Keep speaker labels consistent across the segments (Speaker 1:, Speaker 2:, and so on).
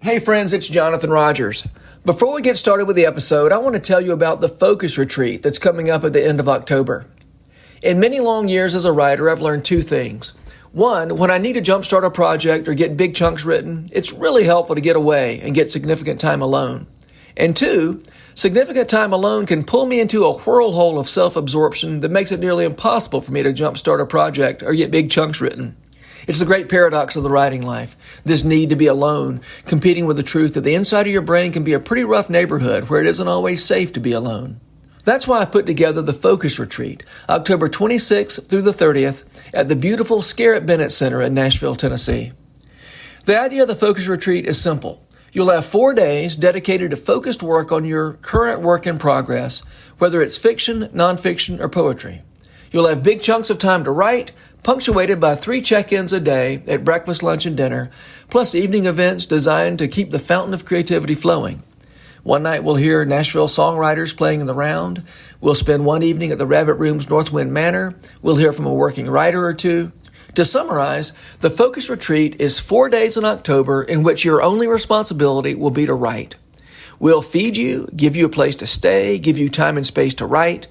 Speaker 1: Hey friends, it's Jonathan Rogers. Before we get started with the episode, I want to tell you about the Focus Retreat that's coming up at the end of October. In many long years as a writer, I've learned two things. One, when I need to jumpstart a project or get big chunks written, it's really helpful to get away and get significant time alone. And two, significant time alone can pull me into a whirlhole of self-absorption that makes it nearly impossible for me to jumpstart a project or get big chunks written. It's the great paradox of the writing life, this need to be alone, competing with the truth that the inside of your brain can be a pretty rough neighborhood where it isn't always safe to be alone. That's why I put together the Focus Retreat, October 26th through the 30th, at the beautiful Scarrett Bennett Center in Nashville, Tennessee. The idea of the Focus Retreat is simple. You'll have 4 days dedicated to focused work on your current work in progress, whether it's fiction, nonfiction, or poetry. You'll have big chunks of time to write, punctuated by 3 check-ins a day at breakfast, lunch, and dinner, plus evening events designed to keep the fountain of creativity flowing. One night we'll hear Nashville songwriters playing in the round. We'll spend one evening at the Rabbit Room's Northwind Manor. We'll hear from a working writer or two. To summarize, the Focus Retreat is 4 days in October in which your only responsibility will be to write. We'll feed you, give you a place to stay, give you time and space to write.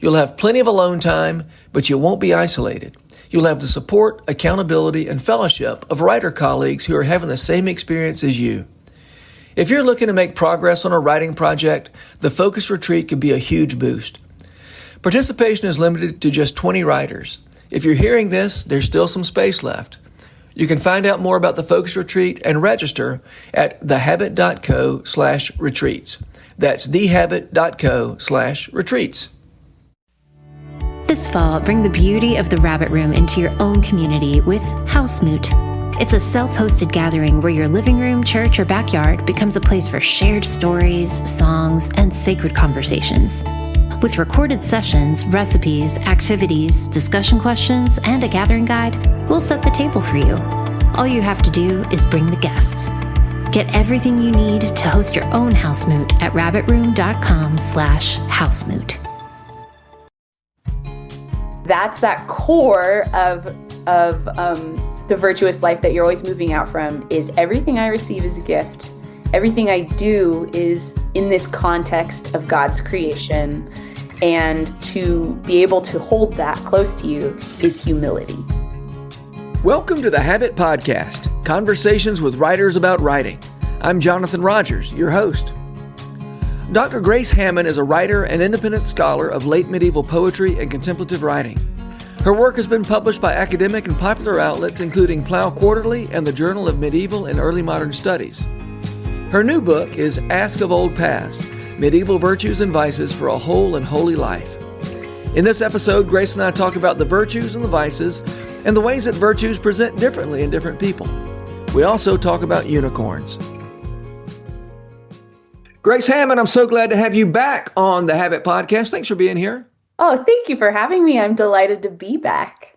Speaker 1: You'll have plenty of alone time, but you won't be isolated. You'll have the support, accountability, and fellowship of writer colleagues who are having the same experience as you. If you're looking to make progress on a writing project, the Focus Retreat could be a huge boost. Participation is limited to just 20 writers. If you're hearing this, there's still some space left. You can find out more about the Focus Retreat and register at thehabit.co/retreats. That's thehabit.co/retreats.
Speaker 2: This fall, bring the beauty of the Rabbit Room into your own community with Housemoot. It's a self-hosted gathering where your living room, church, or backyard becomes a place for shared stories, songs, and sacred conversations. With recorded sessions, recipes, activities, discussion questions, and a gathering guide, we'll set the table for you. All you have to do is bring the guests. Get everything you need to host your own Housemoot at rabbitroom.com/housemoot.
Speaker 3: That's that core of the virtuous life that you're always moving out from is everything I receive is a gift. Everything I do is in this context of God's creation. And to be able to hold that close to you is humility.
Speaker 1: Welcome to the Habit Podcast, conversations with writers about writing. I'm Jonathan Rogers, your host. Dr. Grace Hamman is a writer and independent scholar of late medieval poetry and contemplative writing. Her work has been published by academic and popular outlets including Plough Quarterly and the Journal of Medieval and Early Modern Studies. Her new book is Ask of Old Paths, Medieval Virtues and Vices for a Whole and Holy Life. In this episode, Grace and I talk about the virtues and the vices and the ways that virtues present differently in different people. We also talk about unicorns. Grace Hamman, I'm so glad to have you back on the Habit Podcast. Thanks for being here.
Speaker 3: Oh, thank you for having me. I'm delighted to be back.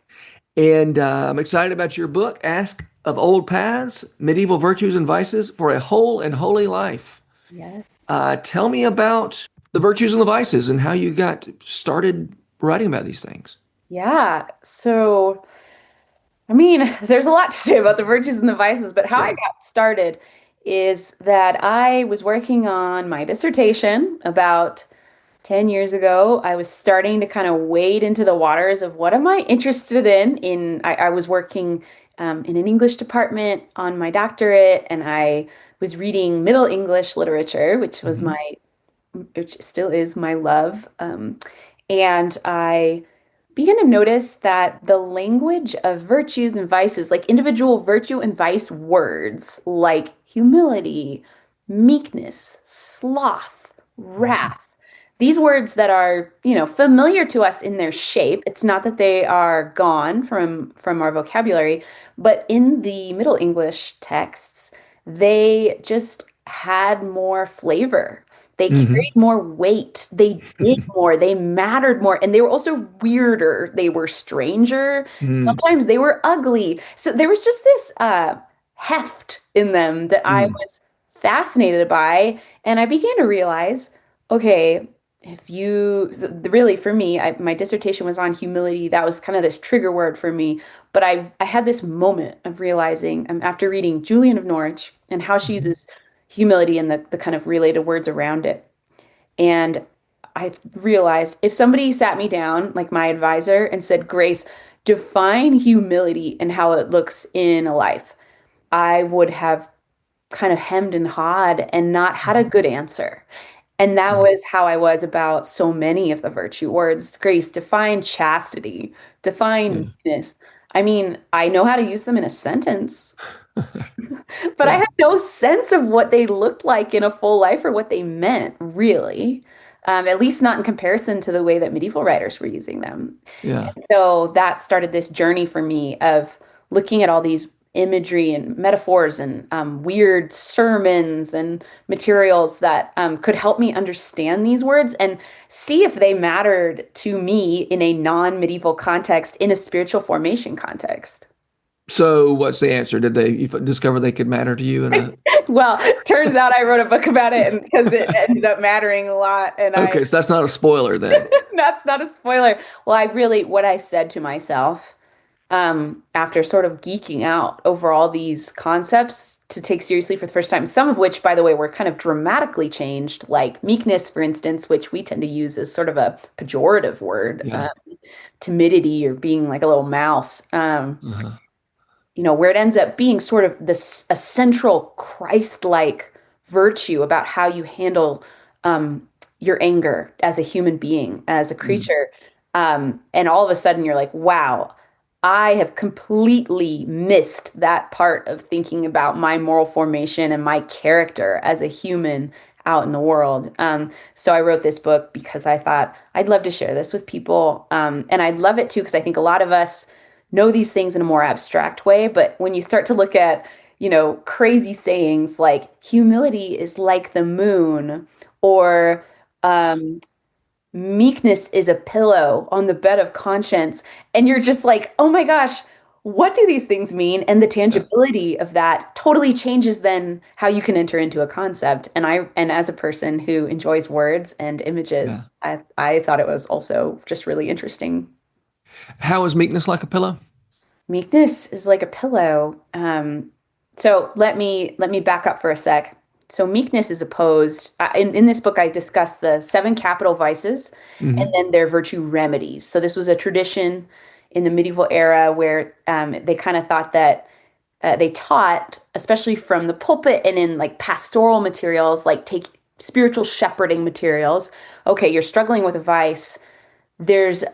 Speaker 1: And I'm excited about your book, Ask of Old Paths, Medieval Virtues and Vices for a Whole and Holy Life.
Speaker 3: Yes.
Speaker 1: Tell me about the virtues and the vices and how you got started writing about these things.
Speaker 3: Yeah. So, there's a lot to say about the virtues and the vices, but how I got started is that I was working on my dissertation about 10 years ago. I was starting to kind of wade into the waters of what am I interested in. I was working in an English department on my doctorate, and I was reading Middle English literature, which was which still is my love. And I began to notice that the language of virtues and vices, like individual virtue and vice words, like humility, meekness, sloth, wrath, these words that are, familiar to us in their shape. It's not that they are gone from our vocabulary, but in the Middle English texts, they just had more flavor. They carried more weight. They did more. They mattered more. And they were also weirder. They were stranger. Sometimes they were ugly. So there was just this heft in them that I was fascinated by. And I began to realize, okay, if you really for me, my dissertation was on humility. That was kind of this trigger word for me. But I had this moment of realizing after reading Julian of Norwich and how she
Speaker 1: Mhm.
Speaker 3: uses humility and the kind of related words around it. And I realized if somebody sat me down, like my advisor, and said, Grace, define humility and how it looks in a life, I would have kind of hemmed and hawed and not had a
Speaker 1: Mhm.
Speaker 3: good answer. And that
Speaker 1: Yeah.
Speaker 3: was how I was about so many of the virtue words. Grace, define chastity, define
Speaker 1: Yeah.
Speaker 3: meekness. I mean, I know how to use them in a sentence, but I
Speaker 1: Yeah.
Speaker 3: had no sense of what they looked like in a full life or what they meant, really. At least not in comparison to the way that medieval writers were using them.
Speaker 1: Yeah.
Speaker 3: So that started this journey for me of looking at all these imagery and metaphors and weird sermons and materials that could help me understand these words and see if they mattered to me in a non-medieval context, in a spiritual formation context.
Speaker 1: So what's the answer? Did they you discover they could matter to you in a
Speaker 3: Well, turns out I wrote a book about it and because it ended up mattering a lot. And
Speaker 1: Okay, so that's not a spoiler then.
Speaker 3: that's not a spoiler. Well, what I said to myself after sort of geeking out over all these concepts to take seriously for the first time, some of which, by the way, were kind of dramatically changed, like meekness, for instance, which we tend to use as sort of a pejorative word,
Speaker 1: Yeah.
Speaker 3: timidity or being like a little mouse.
Speaker 1: Uh-huh.
Speaker 3: Where it ends up being sort of this a central Christ-like virtue about how you handle um, your anger as a human being, as a
Speaker 1: Mm.
Speaker 3: creature. And all of a sudden you're like, wow, I have completely missed that part of thinking about my moral formation and my character as a human out in the world. So I wrote this book because I thought I'd love to share this with people. And I'd love it too, because I think a lot of us know these things in a more abstract way. But when you start to look at, crazy sayings like humility is like the moon, or um, meekness is a pillow on the bed of conscience, and you're just like, oh my gosh, what do these things mean? And the
Speaker 1: Yeah.
Speaker 3: tangibility of that totally changes then how you can enter into a concept. And as a person who enjoys words and images,
Speaker 1: Yeah.
Speaker 3: I thought it was also just really interesting.
Speaker 1: How is meekness like a pillow?
Speaker 3: Meekness is like a pillow. So let me back up for a sec. So meekness is opposed. In this book, I discuss the seven capital vices and
Speaker 1: Hmm.
Speaker 3: then their virtue remedies. So this was a tradition in the medieval era where they kind of thought that they taught, especially from the pulpit and in like pastoral materials, like take spiritual shepherding materials. Okay, you're struggling with a vice, there's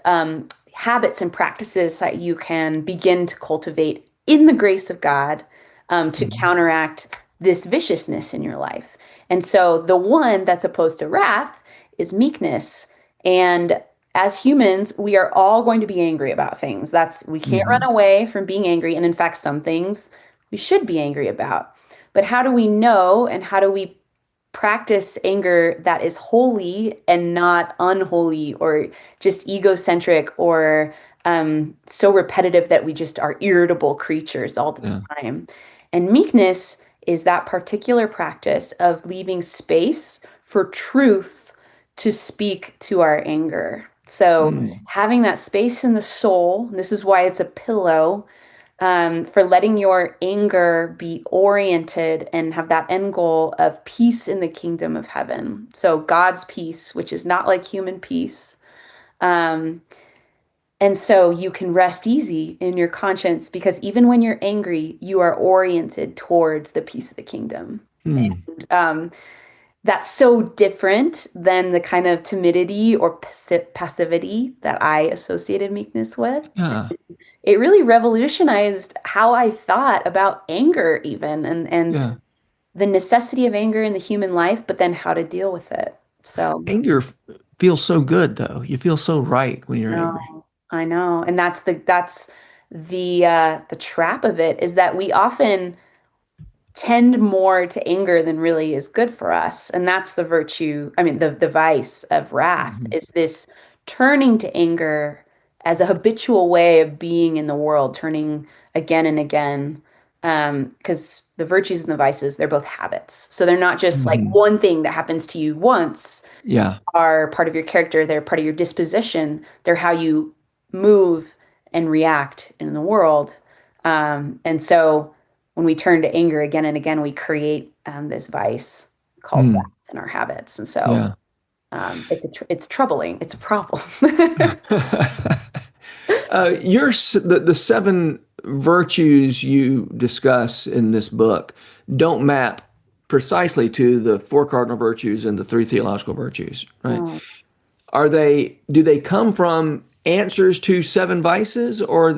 Speaker 3: habits and practices that you can begin to cultivate in the grace of God to
Speaker 1: Hmm.
Speaker 3: counteract this viciousness in your life. And so the one that's opposed to wrath is meekness. And as humans, we are all going to be angry about things. We can't run
Speaker 1: Hmm.
Speaker 3: away from being angry. And in fact, some things we should be angry about. But how do we know and how do we practice anger that is holy and not unholy or just egocentric or so repetitive that we just are irritable creatures all the
Speaker 1: Yeah.
Speaker 3: time? And meekness is that particular practice of leaving space for truth to speak to our anger. So
Speaker 1: Mm.
Speaker 3: having that space in the soul, this is why it's a pillow, for letting your anger be oriented and have that end goal of peace in the kingdom of heaven. So God's peace, which is not like human peace. Um, and so you can rest easy in your conscience because even when you're angry, you are oriented towards the peace of the kingdom.
Speaker 1: Mm.
Speaker 3: Um, that's so different than the kind of timidity or passivity that I associated meekness with.
Speaker 1: Yeah.
Speaker 3: It really revolutionized how I thought about anger even and
Speaker 1: Yeah.
Speaker 3: the necessity of anger in the human life, but then how to deal with it. So,
Speaker 1: Anger feels so good though. You feel so right when you're angry.
Speaker 3: no, I know. And that's the trap of it is that we often tend more to anger than really is good for us. And that's the virtue, I mean, the vice of wrath
Speaker 1: Hmm.
Speaker 3: is this turning to anger as a habitual way of being in the world, turning again and again. because the virtues and the vices, they're both habits. So they're not just like
Speaker 1: Mhm.
Speaker 3: one thing that happens to you once,
Speaker 1: Yeah.
Speaker 3: are part of your character, they're part of your disposition, they're how you move and react in the world. And so when we turn to anger again and again, we create this vice called
Speaker 1: Mm.
Speaker 3: wrath in our habits. And so
Speaker 1: Yeah.
Speaker 3: it's troubling. It's a problem.
Speaker 1: The seven virtues you discuss in this book don't map precisely to the four cardinal virtues and the three theological virtues, right?
Speaker 3: Oh,
Speaker 1: Do they come from answers to seven vices, or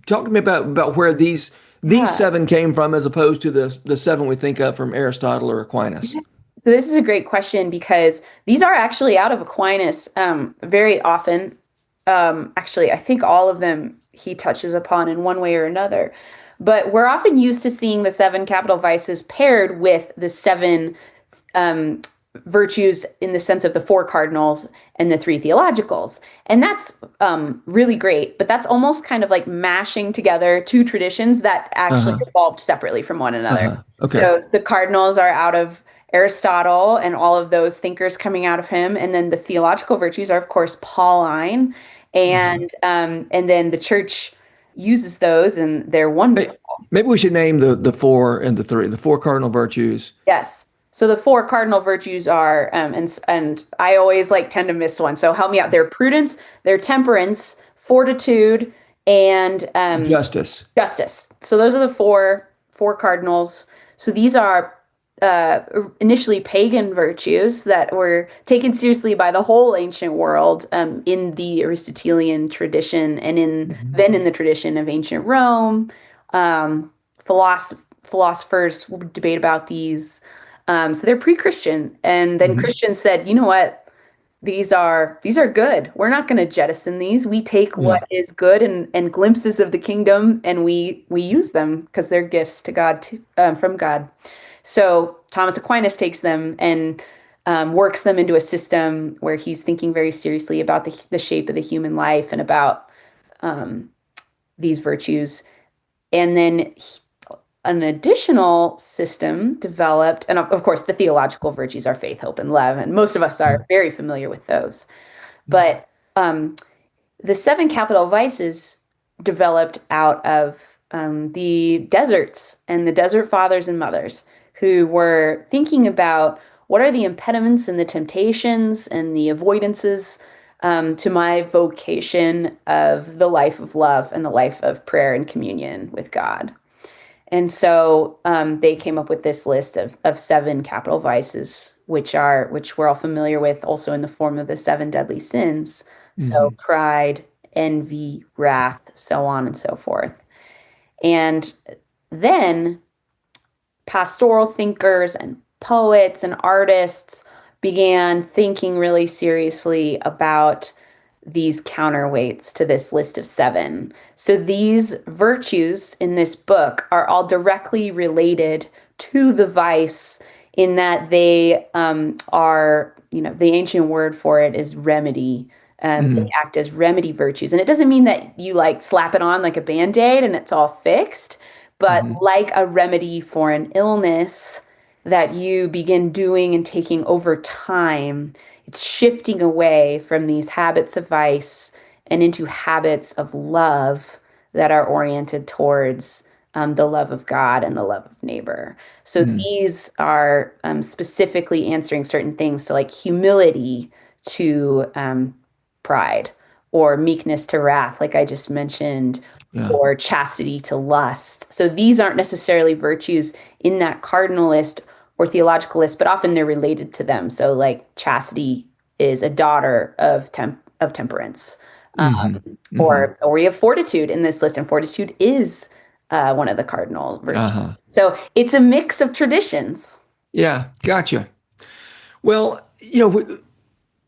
Speaker 1: talk to me about where these
Speaker 3: yeah.
Speaker 1: seven came from as opposed to the seven we think of from Aristotle or Aquinas?
Speaker 3: So this is a great question because these are actually out of Aquinas very often. Actually, I think all of them he touches upon in one way or another. But we're often used to seeing the seven capital vices paired with the seven um, virtues in the sense of the four cardinals and the three theologicals. And that's really great, but that's almost kind of like mashing together two traditions that actually
Speaker 1: Uh-huh.
Speaker 3: evolved separately from one another.
Speaker 1: Uh-huh. Okay.
Speaker 3: So the cardinals are out of Aristotle and all of those thinkers coming out of him. And then the theological virtues are, of course, Pauline.
Speaker 1: Uh-huh.
Speaker 3: And then the church uses those and they're
Speaker 1: May-
Speaker 3: wonderful.
Speaker 1: Maybe we should name the four and the three, the four cardinal virtues.
Speaker 3: Yes. So the four cardinal virtues are, and I always like tend to miss one. So help me out. They're prudence, they're temperance, fortitude, and
Speaker 1: Justice.
Speaker 3: justice. So those are the four cardinals. So these are initially pagan virtues that were taken seriously by the whole ancient world in the Aristotelian tradition and
Speaker 1: Mhm.
Speaker 3: then in the tradition of ancient Rome. Um, philosophers would debate about these. So they're pre-Christian, and then
Speaker 1: Mhm.
Speaker 3: Christians said, you know what? These are good. We're not going to jettison these. We take
Speaker 1: Yeah.
Speaker 3: what is good and glimpses of the kingdom, and we use them because they're gifts to God from God. So Thomas Aquinas takes them and works them into a system where he's thinking very seriously about the shape of the human life and about um, these virtues. And then an additional system developed, and of course, the theological virtues are faith, hope, and love, and most of us are very familiar with those. But um, the seven capital vices developed out of the deserts and the desert fathers and mothers who were thinking about what are the impediments and the temptations and the avoidances to my vocation of the life of love and the life of prayer and communion with God. And so they came up with this list of seven capital vices, which we're all familiar with, also in the form of the seven deadly sins. So
Speaker 1: Mhm.
Speaker 3: pride, envy, wrath, so on and so forth. And then pastoral thinkers and poets and artists began thinking really seriously about these counterweights to this list of seven. So these virtues in this book are all directly related to the vice in that they are, the ancient word for it is remedy. They
Speaker 1: Mhm.
Speaker 3: act as remedy virtues. And it doesn't mean that you like slap it on like a band-aid and it's all fixed, but
Speaker 1: Mhm.
Speaker 3: like a remedy for an illness that you begin doing and taking over time, it's shifting away from these habits of vice and into habits of love that are oriented towards the love of God and the love of neighbor. So
Speaker 1: Mhm.
Speaker 3: these are specifically answering certain things. So, like humility to pride, or meekness to wrath, like I just mentioned,
Speaker 1: Yeah.
Speaker 3: or chastity to lust. So these aren't necessarily virtues in that cardinal list or theological list, but often they're related to them. So like chastity is a daughter of temperance.
Speaker 1: Mhm. Mhm.
Speaker 3: Or we have fortitude in this list, and fortitude is one of the cardinal virtues.
Speaker 1: Uh-huh.
Speaker 3: So it's a mix of traditions.
Speaker 1: Yeah. Gotcha. Well,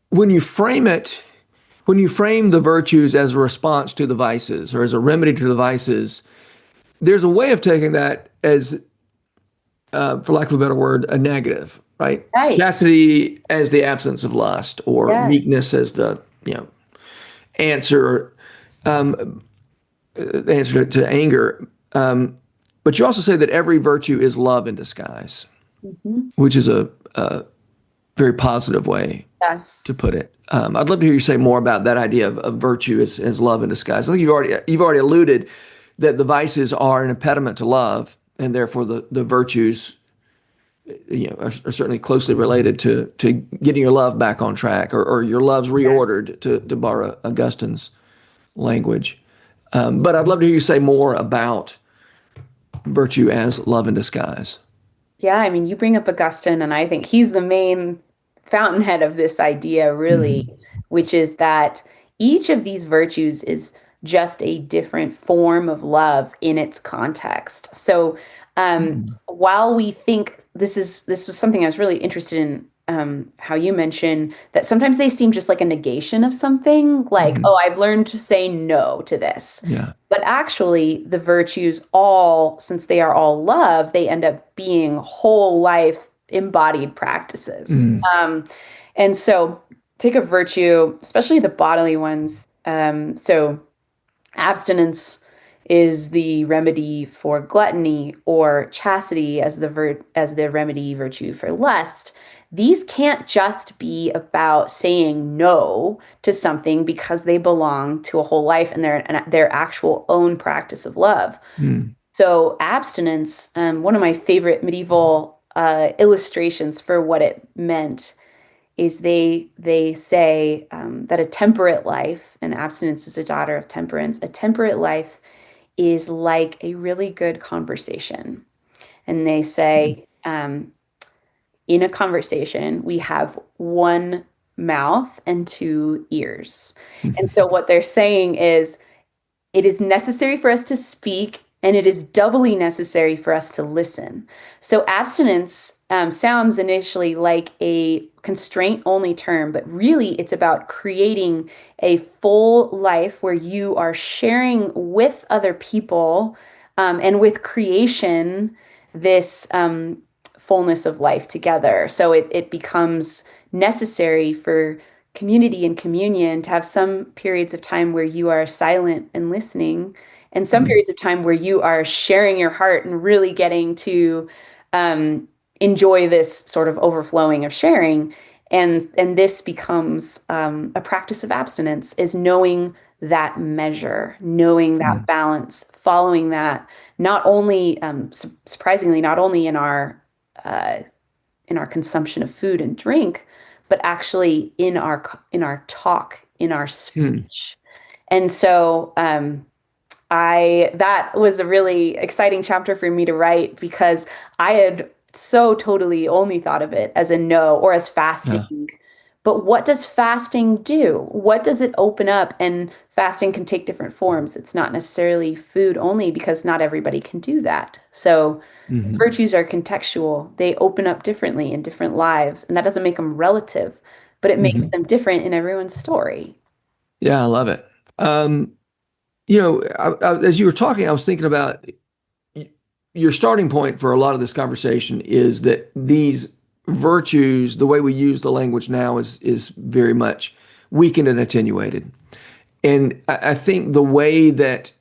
Speaker 1: when you frame it, when you frame the virtues as a response to the vices or as a remedy to the vices, there's a way of taking that as, for lack of a better word, a negative, right?
Speaker 3: Right.
Speaker 1: Chastity as the absence of lust, or
Speaker 3: Yes.
Speaker 1: meekness as the answer, the answer to anger. But you also say that every virtue is love in disguise,
Speaker 3: Mhm.
Speaker 1: which is a very positive way to
Speaker 3: Yes.
Speaker 1: put it. I'd love to hear you say more about that idea of virtue as love in disguise. I think you've already alluded that the vices are an impediment to love, and therefore the virtues, are certainly closely related to getting your love back on track, or your love's reordered, to borrow Augustine's language. But I'd love to hear you say more about virtue as love in disguise.
Speaker 3: Yeah, I mean, you bring up Augustine, and I think he's the main fountainhead of this idea, really,
Speaker 1: Hmm.
Speaker 3: which is that each of these virtues is just a different form of love in its context. So, while we think this was something I was really interested in, how you mentioned that sometimes they seem just like a negation of something, like,
Speaker 1: Hmm.
Speaker 3: oh, I've learned to say no to this.
Speaker 1: Yeah.
Speaker 3: But actually, the virtues all, since they are all love, they end up being whole life embodied practices.
Speaker 1: Mm.
Speaker 3: And so, take a virtue, especially the bodily ones. So, abstinence is the remedy for gluttony, or chastity as as the remedy virtue for lust. These can't just be about saying no to something because they belong to a whole life and they're their actual own practice of love.
Speaker 1: Mm.
Speaker 3: So abstinence, one of my favorite medieval illustrations for what it meant is they say that a temperate life, and abstinence is a daughter of temperance, a temperate life is like a really good conversation. And they say, in a conversation, we have one mouth and two ears. And so what they're saying is, it is necessary for us to speak, and it is doubly necessary for us to listen. So, abstinence sounds initially like a constraint only term, but really it's about creating a full life where you are sharing with other people, and with creation this fullness of life together. So, it becomes necessary for community and communion to have some periods of time where you are silent and listening, and some
Speaker 1: Mm.
Speaker 3: periods of time where you are sharing your heart and really getting to enjoy this sort of overflowing of sharing. And this becomes a practice of abstinence, is knowing that measure, knowing that
Speaker 1: Mm.
Speaker 3: balance, following that, not only surprisingly, not only uh, in our consumption of food and drink, but actually in our talk, in our
Speaker 1: Mm.
Speaker 3: speech. And so I that was a really exciting chapter for me to write, because I had so totally only thought of it as a no, or as
Speaker 1: Yeah.
Speaker 3: fasting. But what does fasting do? What does it open up? And fasting can take different forms. It's not necessarily food only, because not everybody can do that. So
Speaker 1: Hmm.
Speaker 3: virtues are contextual. They open up differently in different lives, and that doesn't make them relative, but it makes
Speaker 1: Hmm.
Speaker 3: them different in everyone's story.
Speaker 1: Yeah, I love it. As you were talking, I was thinking about your starting point for a lot of this conversation is that these virtues, the way we use the language now, is very much weakened and attenuated. And I think the way that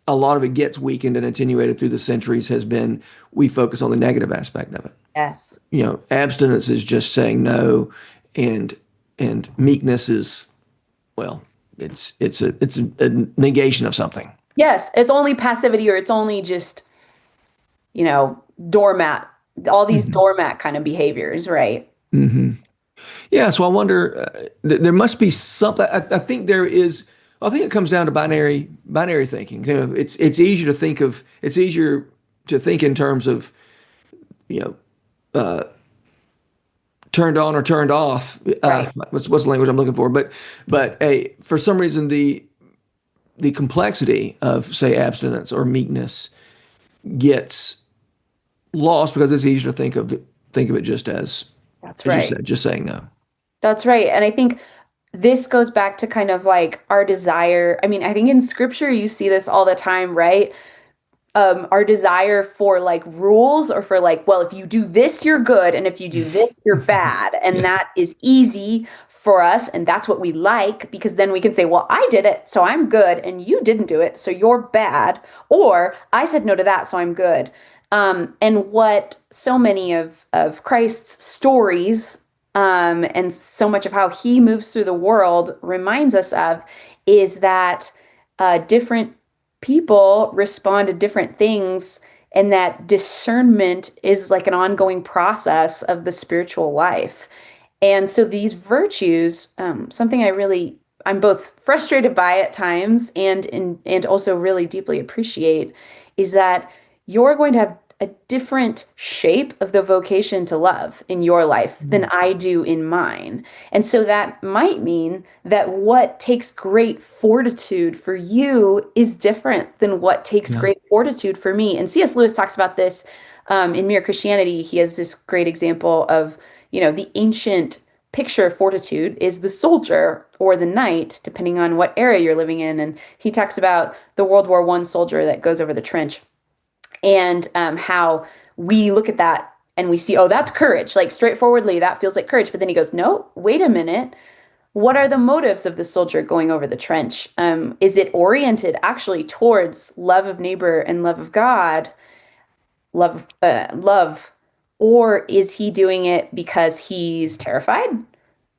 Speaker 1: a lot of it gets weakened and attenuated through the centuries has been we focus on the negative aspect of it.
Speaker 3: Yes.
Speaker 1: Abstinence is just saying no, and meekness is, well, it's a negation of something.
Speaker 3: Yes, it's only passivity, or it's only just, doormat, all these
Speaker 1: Hmm.
Speaker 3: doormat kind of behaviors, right?
Speaker 1: Hmm. Yeah, so I wonder, there must be something. I think there is. I think it comes down to binary thinking. It's easier to think in terms of you know turned on or turned off.
Speaker 3: Right.
Speaker 1: What's the language I'm looking for? But for some reason the complexity of, say, abstinence or meekness gets lost because it's easier to think of it just
Speaker 3: That's
Speaker 1: as you
Speaker 3: right.
Speaker 1: said, just saying no.
Speaker 3: That's right. And I think this goes back to kind of like our desire. I mean, I think in scripture you see this all the time, right? our desire for like rules or for like, well, if you do this, you're good, and if you do this, you're bad. And
Speaker 1: Yeah.
Speaker 3: that is easy for us, and that's what we like because then we can say, well, I did it, so I'm good, and you didn't do it, so you're bad. Or I said no to that, so I'm good. And what so many of Christ's stories and so much of how he moves through the world reminds us of is that different people respond to different things, and that discernment is like an ongoing process of the spiritual life. And so these virtues, something I'm both frustrated by at times and also really deeply appreciate, is that you're going to have a different shape of the vocation to love in your life than I do in mine. And so that might mean that what takes great fortitude for you is different than what takes
Speaker 1: Yeah.
Speaker 3: great fortitude for me. And C.S. Lewis talks about this in Mere Christianity. He has this great example of, the ancient picture of fortitude is the soldier or the knight, depending on what era you're living in. And he talks about the World War I soldier that goes over the trench and how we look at that and we see, oh, that's courage. Like straightforwardly, that feels like courage. But then he goes, no, wait a minute. What are the motives of the soldier going over the trench? Is it oriented actually towards love of neighbor and love of God, love, or is he doing it because he's terrified?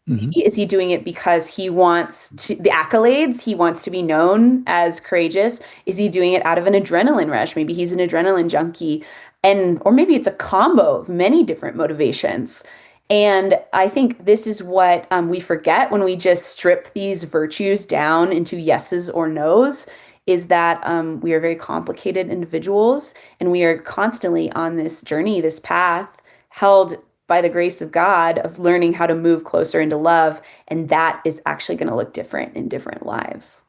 Speaker 1: Hmm.
Speaker 3: Is he doing it because he wants the accolades? He wants to be known as courageous? Is he doing it out of an adrenaline rush? Maybe he's an adrenaline junkie. Or maybe it's a combo of many different motivations. And I think this is what we forget when we just strip these virtues down into yeses or nos, is that we are very complicated individuals and we are constantly on this journey, this path, held by the grace of God of learning how to move closer into love. And that is actually going to look different in different lives.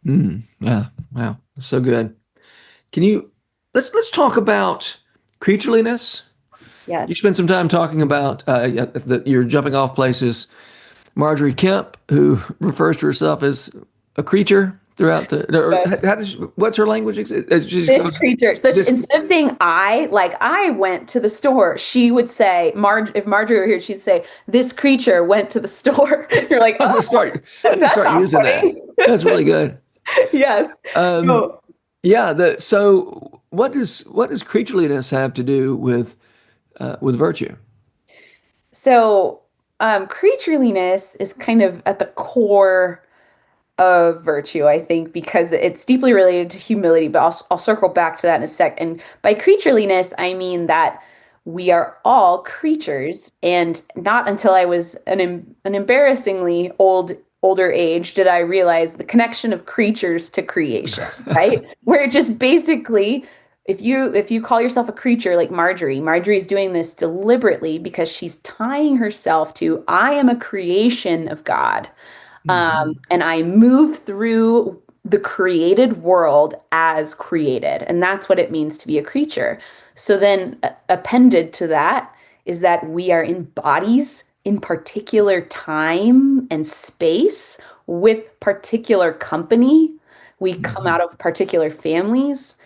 Speaker 1: Yeah. Wow. So good. Can you let's talk about creatureliness?
Speaker 3: Yes.
Speaker 1: You spent some time talking about yeah, your jumping off places. Marjorie Kemp, who refers to herself as a creature throughout the. Or
Speaker 3: But
Speaker 1: how does what's her language? She just
Speaker 3: this
Speaker 1: goes
Speaker 3: creature, so
Speaker 1: this.
Speaker 3: instead of saying I, like I went to the store, she would say, if Marjorie were here, she'd say, this creature went to the store. You're like,
Speaker 1: I'm
Speaker 3: oh,
Speaker 1: gonna start. I'm gonna
Speaker 3: that's
Speaker 1: start using that.
Speaker 3: off-putting.
Speaker 1: That's really good.
Speaker 3: Yes.
Speaker 1: Um,
Speaker 3: So,
Speaker 1: yeah. So what does creatureliness have to do with virtue?
Speaker 3: creatureliness is kind of at the core of virtue, I think, because it's deeply related to humility, but I'll circle back to that in a sec. And by creatureliness, I mean that we are all creatures, and not until I was an embarrassingly older age did I realize the connection of creatures to creation, right? Where it just basically if you call yourself a creature like Marjorie's doing this deliberately because she's tying herself to I am a creation of God.
Speaker 1: Hmm.
Speaker 3: And I move through the created world as created. And that's what it means to be a creature. So then, appended to that is that we are in bodies in particular time and space with particular company. We come
Speaker 1: Hmm.
Speaker 3: out of particular families.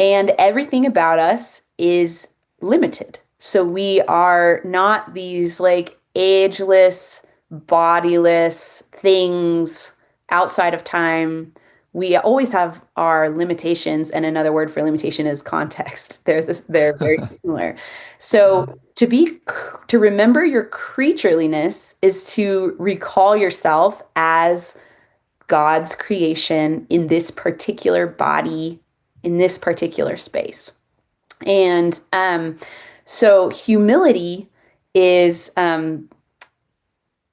Speaker 3: And everything about us is limited. So we are not these like ageless, bodiless things outside of time. We always have our limitations, and another word for limitation is context. They're very similar.
Speaker 1: Yeah.
Speaker 3: So to remember your creatureliness is to recall yourself as God's creation in this particular body, in this particular space. And so humility is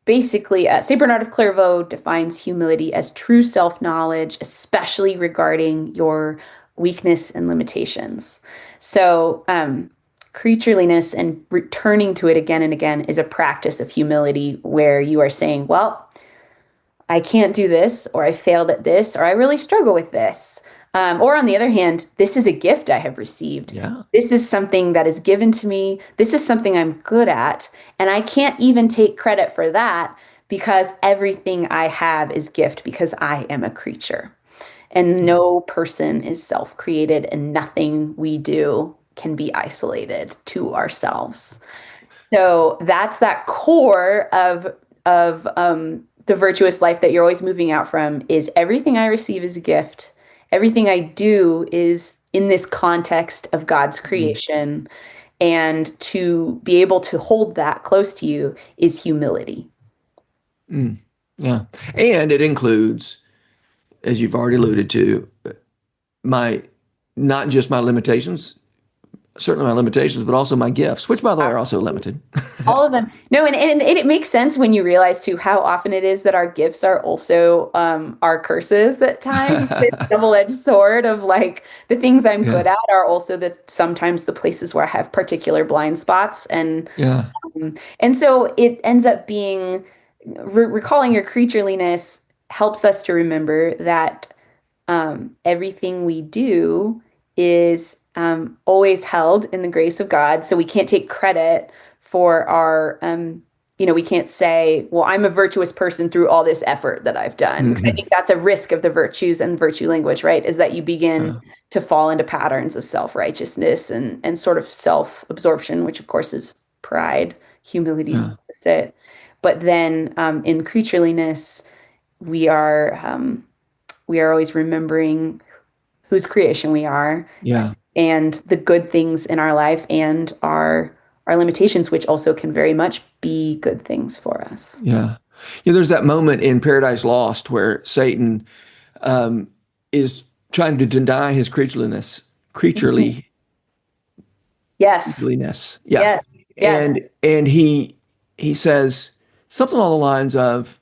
Speaker 3: basically, St. Bernard of Clairvaux defines humility as true self knowledge, especially regarding your weakness and limitations. So, creatureliness and returning to it again and again is a practice of humility where you are saying, well, I can't do this, or I failed at this, or I really struggle with this. Or on the other hand, this is a gift I have received.
Speaker 1: Yeah.
Speaker 3: This is something that is given to me. This is something I'm good at. And I can't even take credit for that because everything I have is gift because I am a creature. and no person is self-created, and nothing we do can be isolated to ourselves. So that's that core of the virtuous life that you're always moving out from is everything I receive is a gift. Everything I do is in this context of God's
Speaker 1: Mm.
Speaker 3: creation. And to be able to hold that close to you is humility.
Speaker 1: Mm. Yeah. And it includes, as you've already alluded to, my not just my limitations, certainly my limitations, but also my gifts, which by the way are also limited.
Speaker 3: All of them. No, and it makes sense when you realize too how often it is that our gifts are also our curses at times. This double-edged sword of like the things I'm
Speaker 1: Yeah.
Speaker 3: good at are also sometimes the places where I have particular blind spots,
Speaker 1: Yeah.
Speaker 3: and so it ends up being recalling your creatureliness helps us to remember that everything we do is always held in the grace of God. So we can't take credit for we can't say, well, I'm a virtuous person through all this effort that I've done. Because I
Speaker 1: Hmm.
Speaker 3: think that's a risk of the virtues and virtue language, right? Is that you begin
Speaker 1: Yeah.
Speaker 3: to fall into patterns of self-righteousness and sort of self-absorption, which of course is pride. Humility is the
Speaker 1: Yeah.
Speaker 3: opposite. But then in creatureliness, we are we are always remembering whose creation we are
Speaker 1: Yeah.
Speaker 3: and the good things in our life and our limitations, which also can very much be good things for us.
Speaker 1: Yeah. Yeah. There's that moment in Paradise Lost where Satan um, is trying to deny his
Speaker 3: Mhm. Yes,
Speaker 1: creatureliness. Yeah.
Speaker 3: yes, yes,
Speaker 1: And he says something along the lines of,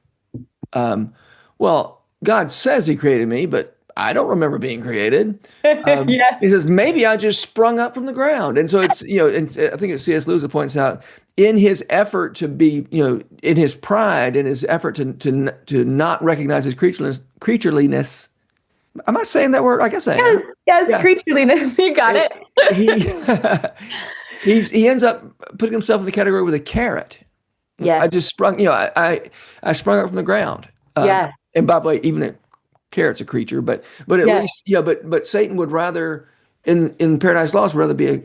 Speaker 1: um, well, God says he created me, but I don't remember being created. He says,
Speaker 3: yes,
Speaker 1: maybe I just sprung up from the ground. And so it's, and I think it's C.S. Lewis that points out in his effort to be, in his pride, in his effort to not recognize his creatureliness. Am I saying that word? I guess I
Speaker 3: yes,
Speaker 1: am.
Speaker 3: yes,
Speaker 1: Yeah.
Speaker 3: creatureliness. You got
Speaker 1: Eh,
Speaker 3: it.
Speaker 1: He he ends up putting himself in the category with a carrot. I
Speaker 3: Yes,
Speaker 1: just sprung, I sprung up from the ground.
Speaker 3: yes,
Speaker 1: And by the way, even a carrot's a creature, but at
Speaker 3: yes,
Speaker 1: least, but Satan would rather in Paradise Lost rather be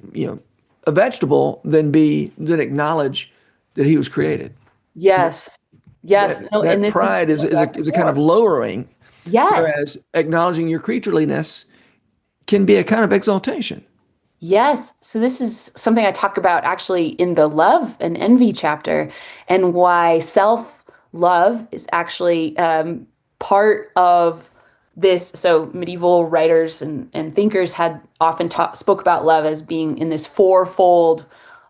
Speaker 1: a vegetable than acknowledge that he was created.
Speaker 3: yes, yes. No, and
Speaker 1: That
Speaker 3: this is
Speaker 1: pride
Speaker 3: going back
Speaker 1: is a
Speaker 3: and
Speaker 1: kind of
Speaker 3: forth.
Speaker 1: lowering,
Speaker 3: Yes.
Speaker 1: whereas acknowledging your creatureliness can be a kind of exaltation.
Speaker 3: Yes. So this is something I talk about actually in the love and envy chapter, and why self-love is actually part of this. So medieval writers and thinkers had often spoke about love as being in this fourfold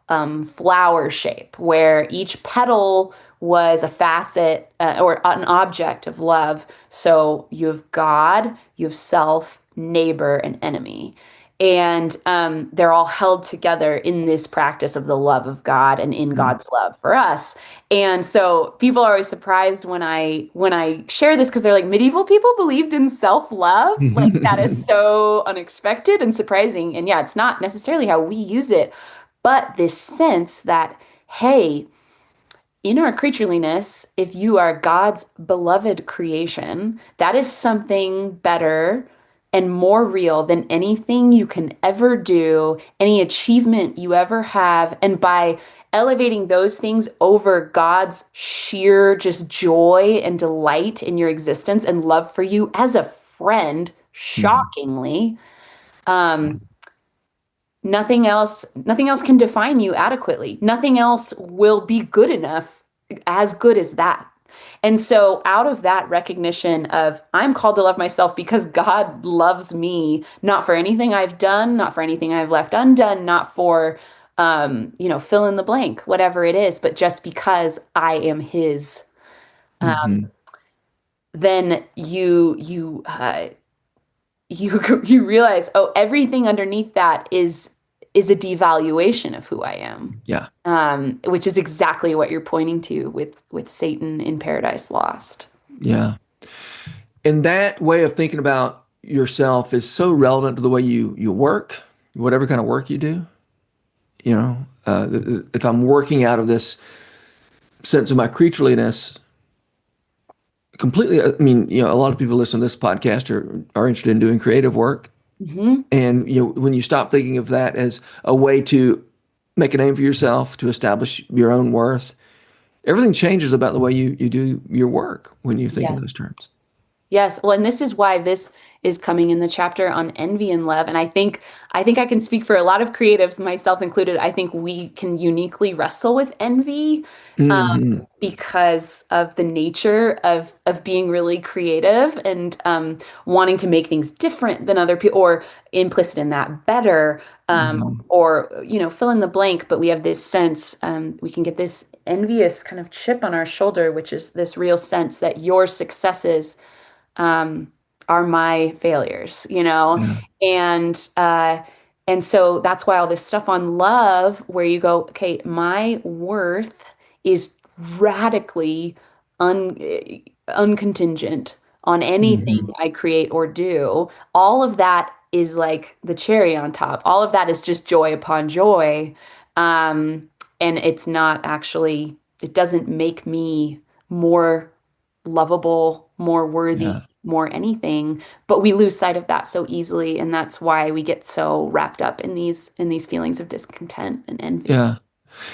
Speaker 3: flower shape, where each petal was a facet or an object of love. So you have God, you have self, neighbor, and enemy. And they're all held together in this practice of the love of God and in
Speaker 1: Mm.
Speaker 3: God's love for us. And so people are always surprised when I share this because they're like, medieval people believed in self-love. Like that is so unexpected and surprising. And yeah, it's not necessarily how we use it, but this sense that, hey, in our creatureliness, if you are God's beloved creation, that is something better and more real than anything you can ever do, any achievement you ever have. And by elevating those things over God's sheer just joy and delight in your existence and love for you as a friend,
Speaker 1: Mhm.
Speaker 3: shockingly, um, nothing else can define you adequately. Nothing else will be good enough as good as that. And so out of that recognition of I'm called to love myself because God loves me, not for anything I've done, not for anything I've left undone, not for fill in the blank, whatever it is, but just because I am his,
Speaker 1: Mhm.
Speaker 3: then you realize, oh, everything underneath that is a devaluation of who I am,
Speaker 1: Yeah.
Speaker 3: which is exactly what you're pointing to with Satan in Paradise Lost.
Speaker 1: Yeah. And that way of thinking about yourself is so relevant to the way you work, whatever kind of work you do. If I'm working out of this sense of my creatureliness, completely. I mean, a lot of people listen to this podcast are interested in doing creative work,
Speaker 3: Hmm.
Speaker 1: and when you stop thinking of that as a way to make a name for yourself, to establish your own worth, everything changes about the way you do your work when you think in
Speaker 3: Yeah.
Speaker 1: those terms.
Speaker 3: Yes. Well, and this is why this is coming in the chapter on envy and love. And I think I can speak for a lot of creatives, myself included. I think we can uniquely wrestle with envy
Speaker 1: Hmm.
Speaker 3: because of the nature of being really creative and wanting to make things different than other people, or implicit in that better,
Speaker 1: Hmm.
Speaker 3: or fill in the blank. But we have this sense, we can get this envious kind of chip on our shoulder, which is this real sense that your successes um, are my failures,
Speaker 1: Yeah.
Speaker 3: and and so that's why all this stuff on love, where you go, okay, my worth is radically un uncontingent on anything
Speaker 1: Hmm.
Speaker 3: I create or do. All of that is like the cherry on top. All of that is just joy upon joy. Um, and it's not actually, it doesn't make me more lovable, more worthy,
Speaker 1: Yeah.
Speaker 3: more anything, but we lose sight of that so easily, and that's why we get so wrapped up in these feelings of discontent and envy.
Speaker 1: Yeah.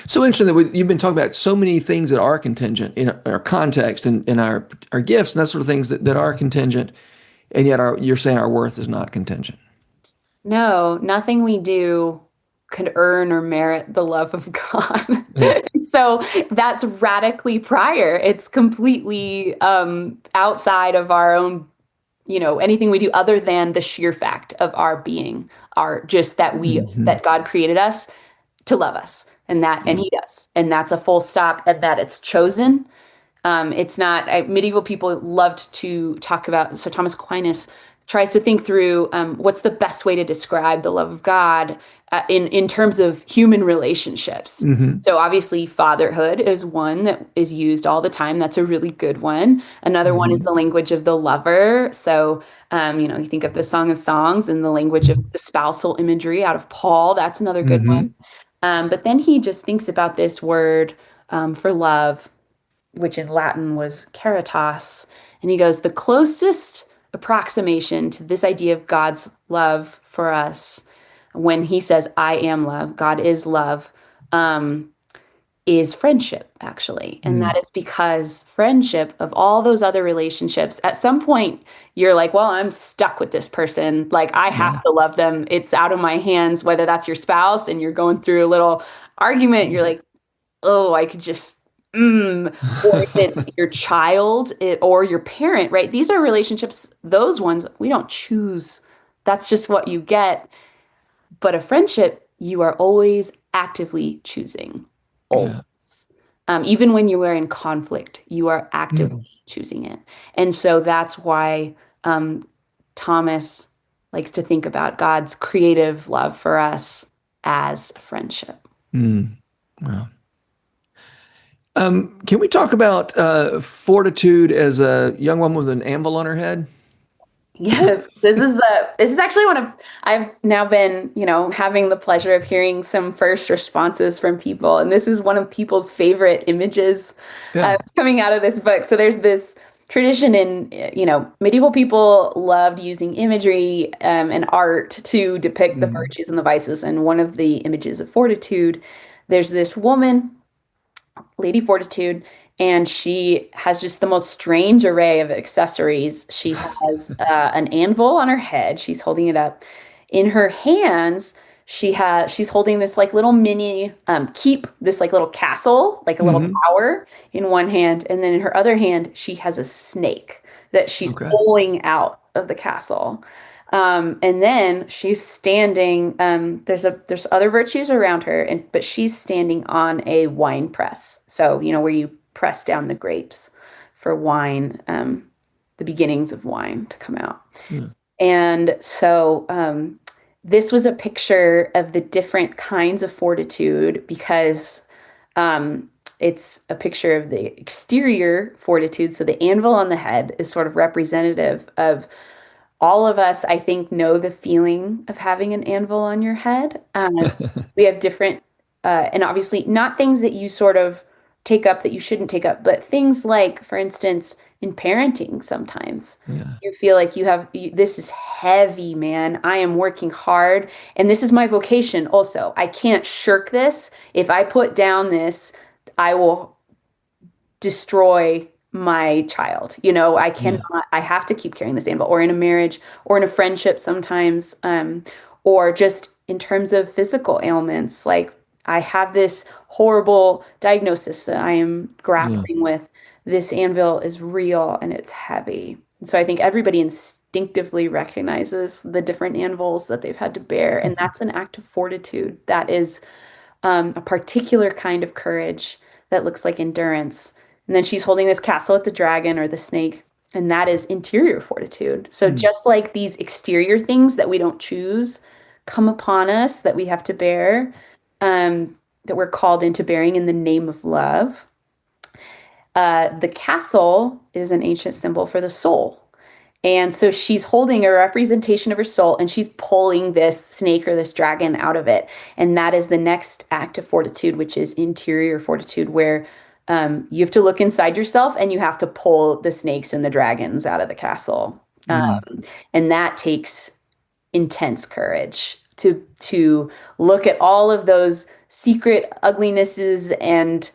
Speaker 1: So interesting that you've been talking about so many things that are contingent in our context and in our gifts and that sort of things that are contingent, and yet you're saying our worth is not contingent.
Speaker 3: No, nothing we do could earn or merit the love of God.
Speaker 1: Yeah.
Speaker 3: So that's radically prior. It's completely outside of our own, anything we do other than the sheer fact of our being, our just
Speaker 1: Hmm.
Speaker 3: that God created us to love us, and
Speaker 1: Yeah.
Speaker 3: he does, and that's a full stop, and that it's chosen. It's not, medieval people loved to talk about, so Thomas Aquinas tries to think through what's the best way to describe the love of God in terms of human relationships.
Speaker 1: Hmm.
Speaker 3: So obviously fatherhood is one that is used all the time. That's a really good one. Another one is
Speaker 1: Hmm.
Speaker 3: the language of the lover. So you think of the Song of Songs and the language of the spousal imagery out of Paul. That's another good one.
Speaker 1: Hmm.
Speaker 3: But then he just thinks about this word for love, which in Latin was caritas. And he goes, the closest approximation to this idea of God's love for us, when he says, I am love, God is love, um, is friendship, actually. And that
Speaker 1: Mm.
Speaker 3: is because friendship, of all those other relationships, at some point you're like, well, I'm stuck with this person. Like, I have
Speaker 1: Yeah.
Speaker 3: to love them. It's out of my hands, whether that's your spouse and you're going through a little argument, you're like, oh, I could just, or if it's your child, or your parent, right? These are relationships, those ones we don't choose. That's just what you get. But a friendship, you are always actively choosing, always.
Speaker 1: Yeah.
Speaker 3: Even when you are in conflict, you are actively
Speaker 1: Mm.
Speaker 3: choosing it. And so that's why um, Thomas likes to think about God's creative love for us as friendship.
Speaker 1: Mm. Wow. Can we talk about fortitude as a young woman with an anvil on her head?
Speaker 3: Yes, this is actually one of, I've now been, having the pleasure of hearing some first responses from people, and this is one of people's favorite images
Speaker 1: Yeah.
Speaker 3: coming out of this book. So there's this tradition in, medieval people loved using imagery and art to depict the
Speaker 1: Mm.
Speaker 3: virtues and the vices, and one of the images of fortitude, there's this woman, Lady Fortitude, and she has just the most strange array of accessories. She has an anvil on her head. She's holding it up. In her hands, she's holding this like little mini keep, this like little castle, like a little
Speaker 1: Hmm.
Speaker 3: tower in one hand, and then in her other hand, she has a snake that she's
Speaker 1: Okay.
Speaker 3: pulling out of the castle. And then she's standing. There's other virtues around her, but she's standing on a wine press. So where you press down the grapes for wine, the beginnings of wine to come out.
Speaker 1: Yeah.
Speaker 3: And so this was a picture of the different kinds of fortitude, because it's a picture of the exterior fortitude. So the anvil on the head is sort of representative of all of us, I think, know the feeling of having an anvil on your head. We have different, and obviously not things that you sort of take up that you shouldn't take up, but things like, for instance, in parenting sometimes.
Speaker 1: Yeah.
Speaker 3: You feel like this is heavy, man. I am working hard, and this is my vocation also. I can't shirk this. If I put down this, I will destroy my child. I
Speaker 1: Yeah.
Speaker 3: cannot, I have to keep carrying this anvil, or in a marriage, or in a friendship sometimes, or just in terms of physical ailments. Like, I have this horrible diagnosis that I am
Speaker 1: Yeah.
Speaker 3: grappling with. This anvil is real and it's heavy. And so I think everybody instinctively recognizes the different anvils that they've had to bear. And that's an act of fortitude. That is a particular kind of courage that looks like endurance. And then she's holding this castle with the dragon or the snake, and that is interior fortitude. So
Speaker 1: Mm.
Speaker 3: just like these exterior things that we don't choose come upon us that we have to bear, that we're called into bearing in the name of love. The castle is an ancient symbol for the soul. And so she's holding a representation of her soul and she's pulling this snake or this dragon out of it. And that is the next act of fortitude, which is interior fortitude, where you have to look inside yourself and you have to pull the snakes and the dragons out of the castle.
Speaker 1: Mm.
Speaker 3: And that takes intense courage to look at all of those secret uglinesses and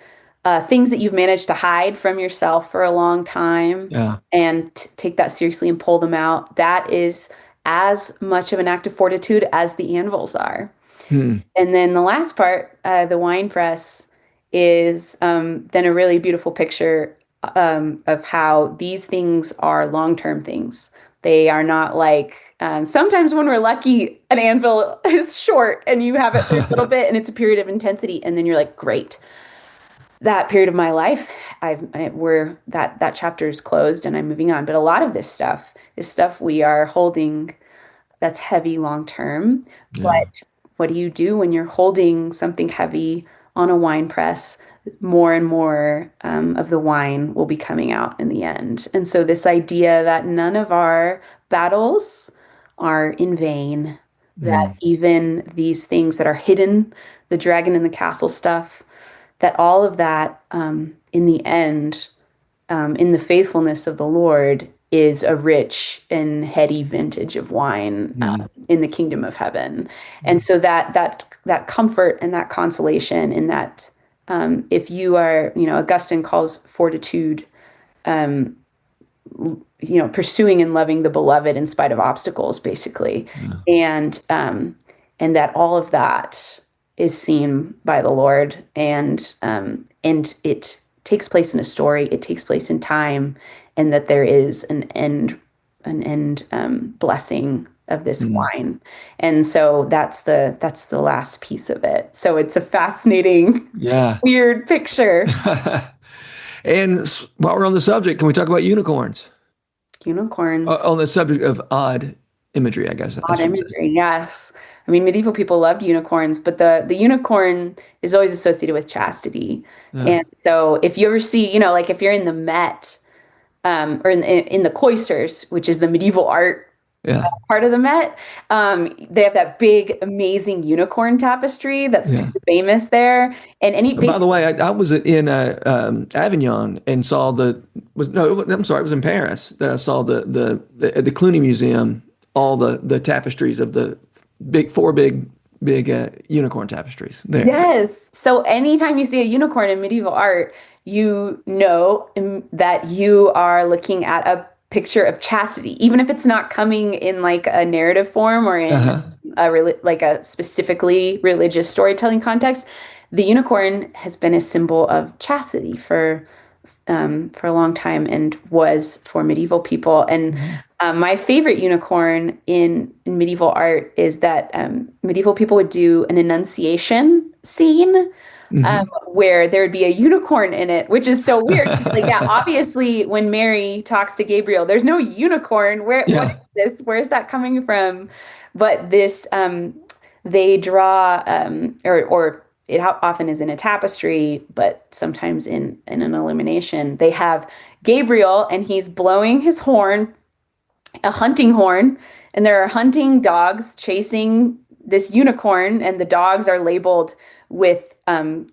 Speaker 3: things that you've managed to hide from yourself for a long time,
Speaker 1: Yeah.
Speaker 3: and take that seriously and pull them out. That is as much of an act of fortitude as the anvils are.
Speaker 1: Mm.
Speaker 3: And then the last part, the wine press, is then a really beautiful picture of how these things are long-term things. They are not like sometimes when we're lucky, an anvil is short and you have it for a little bit and it's a period of intensity, and then you're like, great, that period of my life, where that chapter is closed and I'm moving on. But a lot of this stuff is stuff we are holding that's heavy long term.
Speaker 1: Yeah.
Speaker 3: But what do you do when you're holding something heavy on a wine press? More and more of the wine will be coming out in the end. And so, this idea that none of our battles are in vain, that
Speaker 1: Mm.
Speaker 3: even these things that are hidden, the dragon and the castle stuff, that all of that, in the end, in the faithfulness of the Lord, is a rich and heady vintage of wine
Speaker 1: Mm.
Speaker 3: in the kingdom of heaven. And so that comfort and that consolation in that, if you are, Augustine calls fortitude, pursuing and loving the beloved in spite of obstacles, basically,
Speaker 1: Yeah.
Speaker 3: and that all of that is seen by the Lord, and it takes place in a story, it takes place in time, and that there is an end blessing of this
Speaker 1: Mm.
Speaker 3: wine. And so that's the last piece of it. So it's a fascinating,
Speaker 1: Yeah.
Speaker 3: weird picture.
Speaker 1: And while we're on the subject, can we talk about unicorns?
Speaker 3: Unicorns.
Speaker 1: On the subject of odd imagery, I guess I
Speaker 3: Odd
Speaker 1: should say.
Speaker 3: imagery, yes. I mean, medieval people loved unicorns, but the unicorn is always associated with chastity.
Speaker 1: Yeah.
Speaker 3: And so if you ever see, like if you're in the Met, or in the cloisters, which is the medieval art
Speaker 1: Yeah.
Speaker 3: part of the Met, they have that big, amazing unicorn tapestry that's
Speaker 1: Yeah.
Speaker 3: super famous there. And any
Speaker 1: By the
Speaker 3: basically,
Speaker 1: way, I was in Avignon and saw I'm sorry, it was in Paris that I saw at the Cluny Museum all the tapestries of the four big unicorn tapestries there.
Speaker 3: yes. So anytime you see a unicorn in medieval art, you know that you are looking at a picture of chastity, even if it's not coming in like a narrative form or in
Speaker 1: Uh-huh.
Speaker 3: like a specifically religious storytelling context. The unicorn has been a symbol of chastity for a long time, and was for medieval people. And
Speaker 1: Mhm.
Speaker 3: my favorite unicorn in medieval art is that medieval people would do an Annunciation scene,
Speaker 1: Mhm.
Speaker 3: where there would be a unicorn in it, which is so weird. Like, yeah, obviously, when Mary talks to Gabriel, there's no unicorn. What
Speaker 1: Yeah.
Speaker 3: is this? Where is that coming from? But this, they draw, or it often is in a tapestry, but sometimes in an illumination. They have Gabriel, and he's blowing his horn, a hunting horn, and there are hunting dogs chasing this unicorn, and the dogs are labeled with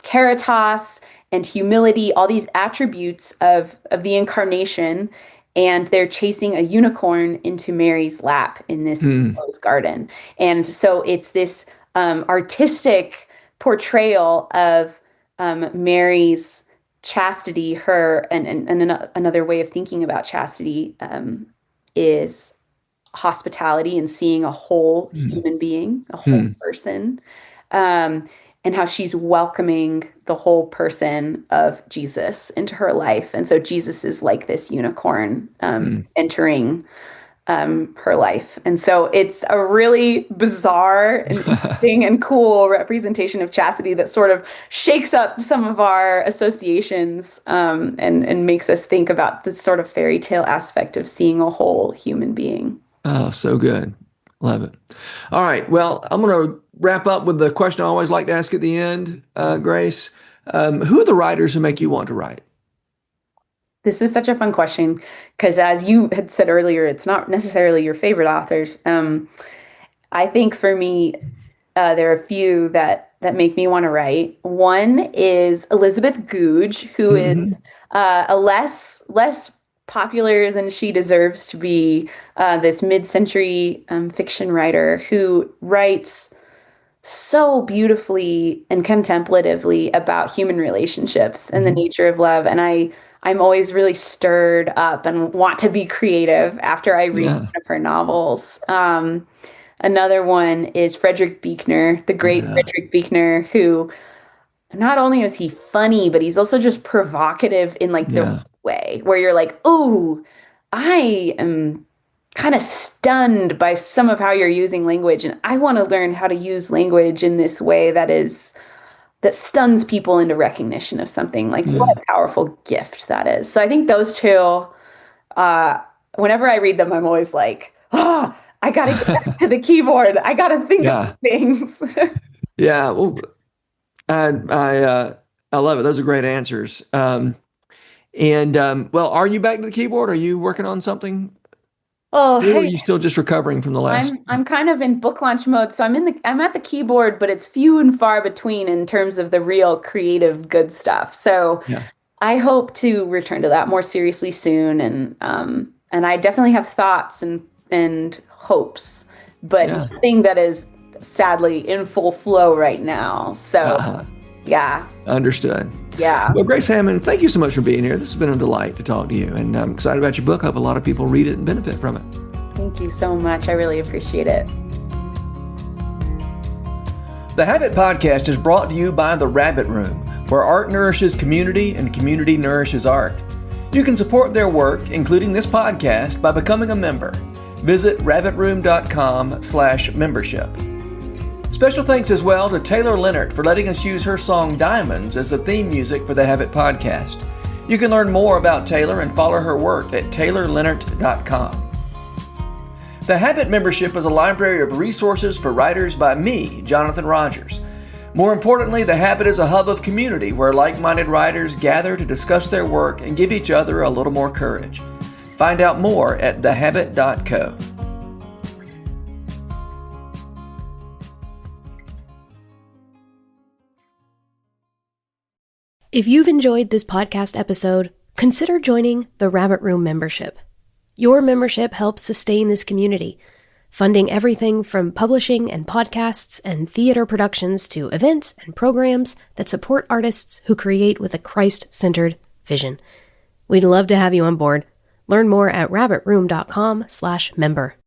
Speaker 3: caritas and humility, all these attributes of the incarnation, and they're chasing a unicorn into Mary's lap in this rose garden. And so it's this artistic portrayal of Mary's chastity, another way of thinking about chastity is hospitality and seeing a whole human being, a whole person, and how she's welcoming the whole person of Jesus into her life. And so Jesus is like this unicorn entering her life. And so it's a really bizarre and interesting and cool representation of chastity that sort of shakes up some of our associations and makes us think about this sort of fairy tale aspect of seeing a whole human being.
Speaker 1: Oh, so good. Love it. All right. Well, I'm going to wrap up with the question I always like to ask at the end, Grace. Who are the writers who make you want to write?
Speaker 3: This is such a fun question because, as you had said earlier, it's not necessarily your favorite authors. I think for me, there are a few that make me want to write. One is Elizabeth Goudge, who is a less popular than she deserves to be, this mid-century fiction writer who writes so beautifully and contemplatively about human relationships and the nature of love. And I'm always really stirred up and want to be creative after I read one of her novels. Another one is Frederick Buechner, the great Frederick Buechner, who not only is he funny, but he's also just provocative in like the way where you're like, ooh, I am kind of stunned by some of how you're using language, and I want to learn how to use language in this way that stuns people into recognition of something. Like what a powerful gift that is. So I think those two, whenever I read them, I'm always like, I got to get back to the keyboard. I got to think of things.
Speaker 1: Yeah. Well, I love it. Those are great answers. Well, are you back to the keyboard? Are you working on something?
Speaker 3: Oh,
Speaker 1: Or
Speaker 3: hey.
Speaker 1: are you still just recovering from the last?
Speaker 3: I'm kind of in book launch mode, so I'm at the keyboard, but it's few and far between in terms of the real creative good stuff. So I hope to return to that more seriously soon, and I definitely have thoughts and hopes, but nothing that is sadly in full flow right now. So
Speaker 1: Understood.
Speaker 3: Yeah.
Speaker 1: Well, Grace Hamman, thank you so much for being here. This has been a delight to talk to you, and I'm excited about your book. I hope a lot of people read it and benefit from it.
Speaker 3: Thank you so much. I really appreciate it.
Speaker 1: The Habit Podcast is brought to you by The Rabbit Room, where art nourishes community and community nourishes art. You can support their work, including this podcast, by becoming a member. Visit rabbitroom.com/membership. Special thanks as well to Taylor Leonard for letting us use her song Diamonds as the theme music for the Habit Podcast. You can learn more about Taylor and follow her work at taylorleonard.com. The Habit Membership is a library of resources for writers by me, Jonathan Rogers. More importantly, The Habit is a hub of community where like-minded writers gather to discuss their work and give each other a little more courage. Find out more at thehabit.co.
Speaker 4: If you've enjoyed this podcast episode, consider joining the Rabbit Room membership. Your membership helps sustain this community, funding everything from publishing and podcasts and theater productions to events and programs that support artists who create with a Christ-centered vision. We'd love to have you on board. Learn more at rabbitroom.com/member.